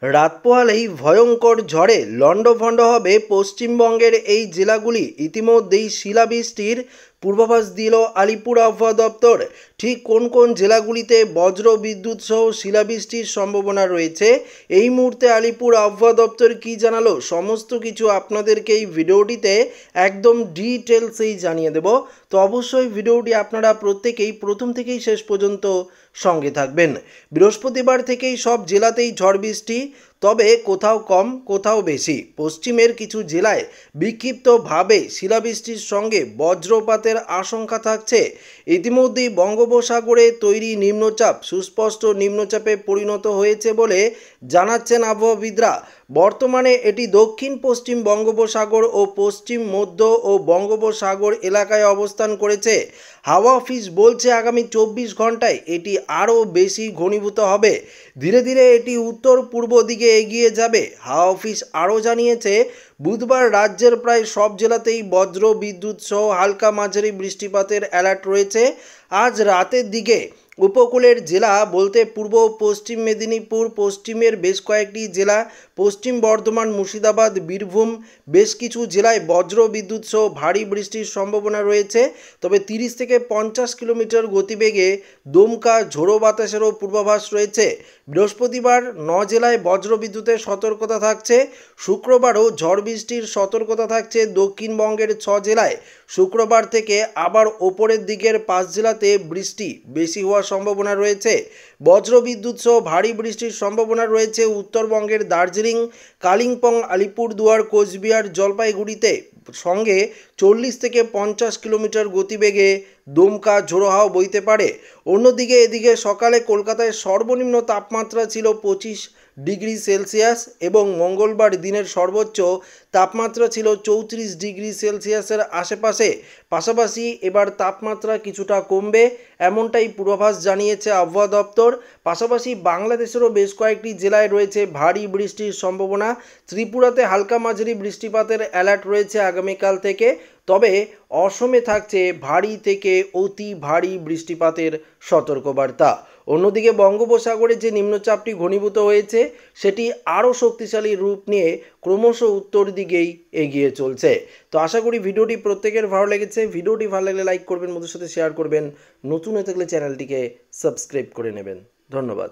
রাত পোহালেই ভয়ঙ্কর ঝড়ে লণ্ডভণ্ড হবে পশ্চিমবঙ্গের এই জেলাগুলি। ইতিমধ্যেই শিলাবৃষ্টির পূর্বাভাস দিল আলিপুর আবহাওয়া দপ্তর। ঠিক কোন কোন জেলাগুলিতে বজ্র বিদ্যুৎ সহ শিলাবৃষ্টির সম্ভাবনা রয়েছে, এই মুহূর্তে আলিপুর আবহাওয়া দপ্তর কি জানালো, সমস্ত কিছু আপনাদেরকে এই ভিডিওটিতে একদম ডিটেলসেই জানিয়ে দেব। তো অবশ্যই ভিডিওটি আপনারা প্রত্যেকেই প্রথম থেকেই শেষ পর্যন্ত সঙ্গে থাকবেন। বৃহস্পতিবার থেকেই সব জেলাতেই ঝড় বৃষ্টি, তবে কোথাও কম কোথাও বেশি। পশ্চিমের কিছু জেলায় বিক্ষিপ্তভাবে শিলাবৃষ্টির সঙ্গে বজ্রপাতের আশঙ্কা থাকছে। ইতিমধ্যেই বঙ্গোপসাগরে তৈরি নিম্নচাপ সুস্পষ্ট নিম্নচাপে পরিণত হয়েছে বলে জানাচ্ছেন আবহাওয়াবিদরা। বর্তমানে এটি দক্ষিণ পশ্চিম বঙ্গোপসাগর ও পশ্চিম মধ্য ও বঙ্গোপসাগর এলাকায় অবস্থান করেছে। হাওয়া অফিস বলছে আগামী 24 ঘন্টায় এটি আরও বেশি ঘনীভূত হবে। ধীরে ধীরে এটি উত্তর পূর্ব দিকে এগিয়ে যাবে। হাওয়া অফিস আরও জানিয়েছে, বুধবার রাজ্যের প্রায় সব জেলাতেই বজ্র বিদ্যুৎ সহ হালকা মাঝারি বৃষ্টিপাতের অ্যালার্ট রয়েছে। আজ রাতের দিকে উপকূলের জেলা বলতে পূর্ব পশ্চিম মেদিনীপুর, পশ্চিমের বেশ কয়েকটি জেলা, পশ্চিম বর্ধমান, মুর্শিদাবাদ, বীরভূম, বেশ কিছু জেলায় বজ্র বিদ্যুৎ সহ ভারী বৃষ্টির সম্ভাবনা রয়েছে। তবে 30 থেকে 50 কিলোমিটার গতিবেগে দমকা ঝোড়ো বাতাসেরও পূর্বাভাস রয়েছে। বৃহস্পতিবার 9 জেলায় বজ্র বিদ্যুতের সতর্কতা থাকছে। শুক্রবারও ঝড় বৃষ্টির সতর্কতা থাকছে দক্ষিণবঙ্গের 6 জেলায়। শুক্রবার থেকে আবার ওপরের দিকের 5 জেলাতে বৃষ্টি বেশি হওয়ার সম্ভাবনা রয়েছে। বজ্রবিদ্যুৎ সহ ভারী বৃষ্টির সম্ভাবনা রয়েছে উত্তরবঙ্গের দার্জিলিং, কালিম্পং, আলিপুরদুয়ার, কোচবিহার, জলপাইগুড়িতে। সঙ্গে 40 থেকে 50 কিলোমিটার গতিবেগে দমকা ঝোড়ো হাওয়া বইতে পারে। অন্যদিকে এদিকে সকালে কলকাতায় সর্বনিম্ন তাপমাত্রা ছিল 25 ডিগ্রি সেলসিয়াস এবং মঙ্গলবার দিনের সর্বোচ্চ তাপমাত্রা ছিল 34 ডিগ্রি সেলসিয়াসের আশেপাশে। পাশাপাশি এবার তাপমাত্রা কিছুটা কমবে, এমনটাই পূর্বাভাস জানিয়েছে আবহাওয়া দপ্তর। পাশাপাশি বাংলাদেশেরও বেশ কয়েকটি জেলায় রয়েছে ভারী বৃষ্টির সম্ভাবনা। ত্রিপুরাতে হালকা মাঝারি বৃষ্টিপাতের অ্যালার্ট রয়েছে আগামীকাল থেকে। তবে অসমে থাকছে ভারী থেকে অতি ভারী বৃষ্টিপাতের সতর্কবার্তা। অন্যদিকে বঙ্গোপসাগরে যে নিম্নচাপটি ঘনীভূত হয়েছে সেটি আরও শক্তিশালী রূপ নিয়ে ক্রমশ উত্তর দিকেই এগিয়ে চলছে। তো আশা করি ভিডিওটি প্রত্যেকের ভালো লেগেছে। ভিডিওটি ভালো লাগলে লাইক করবেন, বন্ধুদের সাথে শেয়ার করবেন, নতুন হয়ে থাকলে চ্যানেলটিকে সাবস্ক্রাইব করে নেবেন। ধন্যবাদ।